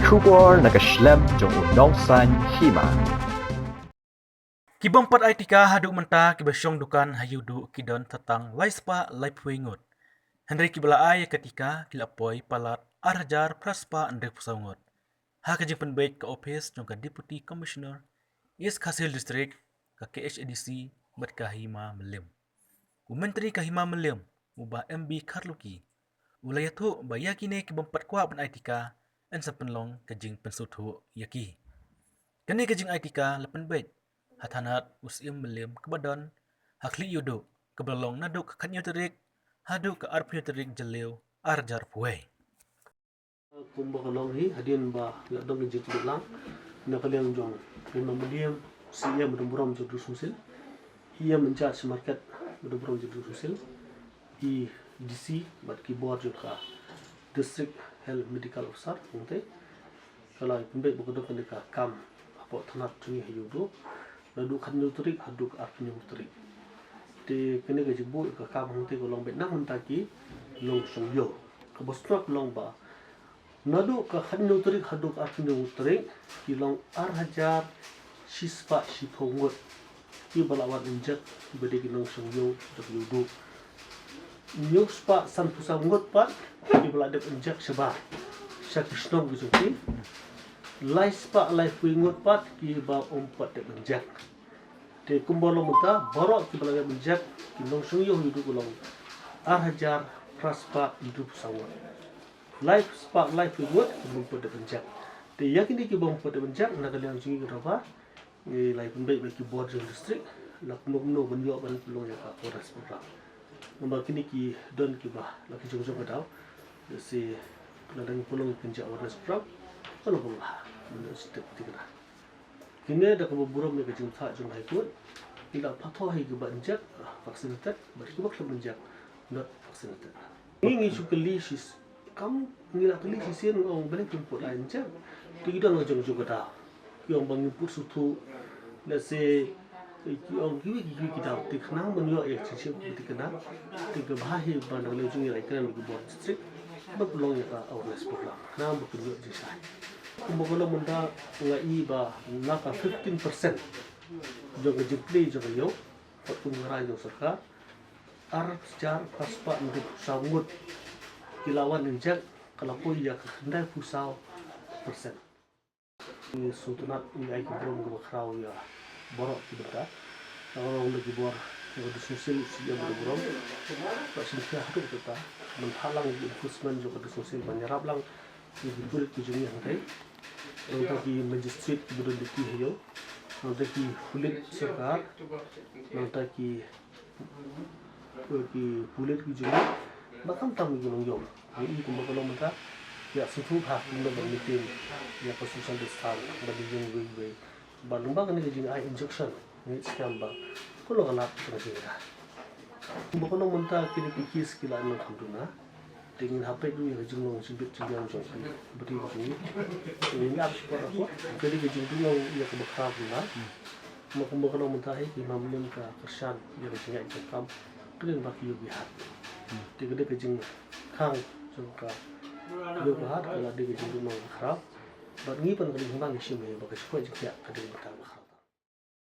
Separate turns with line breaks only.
kubor nakaslem jong Nongshong Hima.
Kibompat ay Tika haduk menta kibasyong Dukan Ïewduh kidon tatang laispa laipui Ngut. Henry kibala ay ketika kilapoy palat arjar praspa andre pusawngot. Ha kajing penbaik ke office jong ka Deputy Commissioner is Kasil District ka KHADC bat ka Hima melim. Menteri ka Hima melim ubah MB Karluki. Ulayatu ba yakine kibompat kwa ban ay Tika en sa penlong kajing pensuthu yaki. Kani kajing ay Tika lapan baik. Hathanat usim melim kebadon hakli Ïewduh kebelalong naduk katnyo terik haduk ke arpnyo terik jelew arjar puai.
Kumba kalong hi hadin ba la dong je tu lang na kaliang jong Hima medium siya mudumburam je du susil ia menjudge market mudumburam je du susil I DC bat ki board je ka district health medical officer ngte kalau pembe buku dok ka kam apa thanat tungi Ïewduh Nadu kanyo terik haduk arpnyo terik. Te kene ke jibu ke kam hangte ko long betnam mentaki Nongshong yo. Ke bosnak long ba. Nadu ke kanyo terik haduk arpnyo terik ki long arhajar sispa sipongot. Ki balawat injek bede ki Nongshong yo dok Ïewduh. Nyo spa san pusa ngot pat ki balawat injek sebar. Syakisnom gitu Laispa laipui ngot pat ki ba ompat de benjak. Te kumbolo muta borok ki balaga benjak ki Nongshong yo Ïewduh kulong arhajar praspa hidup sawat. Laispa laipui ngot ki ompat de benjak. Te yakini ki ba ompat de benjak na kaliang jingi kerapa ni laipun baik ki board district la kumno benyo ban pelong ya ka oras program. Nombor kini ki don ki ba la ki jong kadau si ladang pelong kenja oras program. Kalau banglah, mana step tiga. Kini ada kebuburan mereka jumpa jumpa ikut. Kita patah hari kebanjat vaksinated, berkibak kebanjat not vaksinated. Ini sukali sis, kamu nilai kali sisian orang balik jemput lain jam. Tiga orang jom juga dah. Yang bangin put suatu, let's say, yang kiwi kita, tiga nang menyo ya sisi tiga nang, tiga bahaya bandar lejungi lagi kan mereka buat district. Berpelong ya ka awareness program. Nang berkunjung di sana. Kumbaga munda ngai ba naka 15% jong jempli jong yo patung ngarai jong sarkar ar sejar paspa untuk sangut kilawan injak kalapoy ya kendai pusau persen. Ini sutunat ini ai kubrom go kraw ya borok kita. Kalau lagi bor yang disusul siya berburom tak sedikit hatu kita menghalang enforcement jong disusul menyerap lang dibuat tujuan yang baik. Untuk di magistrate kemudian di Hiyo, untuk di kulit serkar, untuk di kulit kejunya, bahkan tamu gunung yom. Ini kumpulan mereka ya sesuatu hak untuk bermiting, ya khususan di stan, bagi yang gue, balumba kan ini kejunya injection, ini sekian bah, kalau kalap terjadi. Kumpulan mereka kini pikir kila enam kanduna. Dengan HP tu yang jengong sibit cenderung jongsi beri begini ini apa apa jadi jengong ia kebakar pula mau kalau mentah Hima melim ke kersan yang jengak jengkam kena bagi lebih hat tiga dia kejeng kang jengka lebih hat kalau dia kejeng jengong kerap bagi pun kena himbang di sini bagi supaya jengak kena mentah kerap